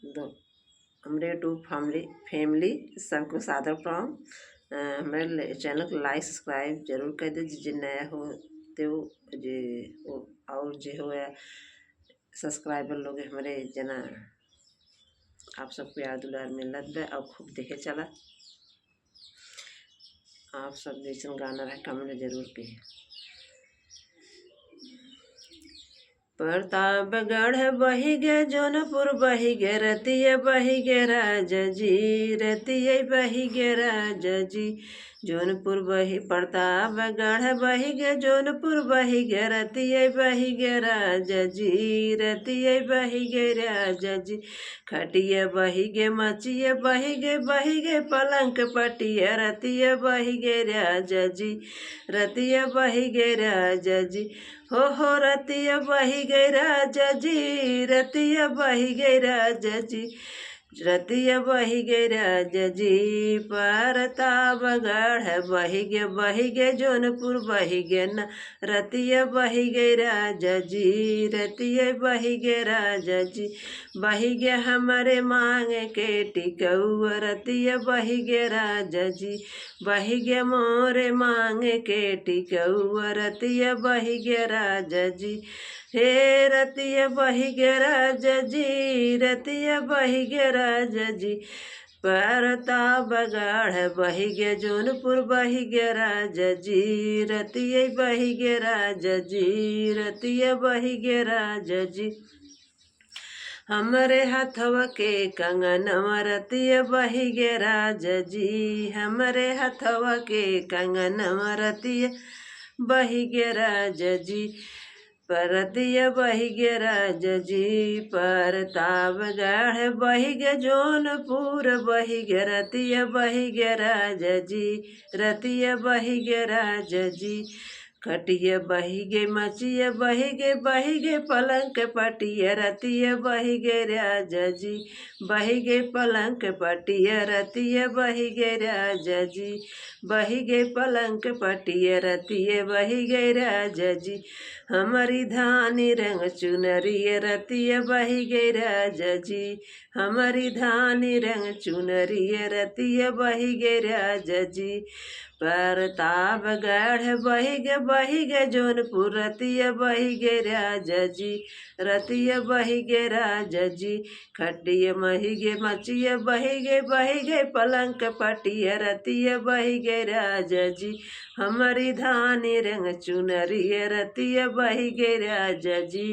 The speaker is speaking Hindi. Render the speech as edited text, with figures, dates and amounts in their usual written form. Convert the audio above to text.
दो हमारे यूट्यूब फैमिली सबको सादर प्रणाम। हमारे चैनल को लाइक सब्सक्राइब जरूर कर दे जो नया हो तो जे और जो हो सब्सक्राइबर लोग हमारे जना आप सबको याद दुलार मिलत बे और खूब देखे चला। आप सब जैसे गाना रहे कमेंट जरूर के। प्रतापगढ़ बही गे जौनपुर बही गे रतिया बही गे राजा जी, रतिया बही गे राजा जी। जौनपुर बही प्रतापगढ़ बही गे जौनपुर बही गे रतिया बही गे राजा जी, रतिया बही गे राजा जी। खटिया बही गे मचिया बही गे पलंग पटिया रतिया बही गे राजा जी, रतिया बही गे राजा जी। हो रतिया बही गई राजा जी, रतिया बही गई राजा जी, रतिया बही गई राजा जी। प्रतापगढ़ बही गे जौनपुर बही गे न रतिया बही गई राजा जी, रतिया बही गे राजा जी। बही गे हमारे मांगे के टिकौआ रतिया बही गे राजा जी, बही गे मोरे मांगे के टिकौआ रतिया बही गे राजा जी। हे रतिया बही गे राजा जी, रतिया बही गे राजा जी। प्रतापगढ़ बही गे जौनपुर बही गे राजा जी, रतिया बही गे राजा जी, रतिया बही गे राजा जी। हमरे हथवा के कंगनवा रतिया बही गे राजा जी, हमरे हथवा के कंगनवा रतिया बही गे राजा जी, परतिया बही गे राजा जी। प्रतापगढ़ बही गे जौनपुर बही गे रतिया बही गे राजा जी, रतिया बही गे राजा जी। खटिया बही गे मचिया बही गे पलंग पटिया रतिया बही गे राजा जी, बही गे पलंग पटिया रतिया बही गे राजा जी, बही गे पलंग पटिया रतिया बही गे राजा जी। हमारी धानी रंग चुनरिया रतिया बही गे राजा जी, हमारी धानी रंग चुनरिया रतिया बही गे राजा जी। प्रतापगढ़ बही गे जौनपुर रतिया बही गे राजा जी, रतिया बही गे राजा जी। खटिया बही गे मचिया बही गे पलंग पटिया रतिया बही गे राजा जी। हमारी धानी रंग चुनरिया रतिया बही गे राजा जी।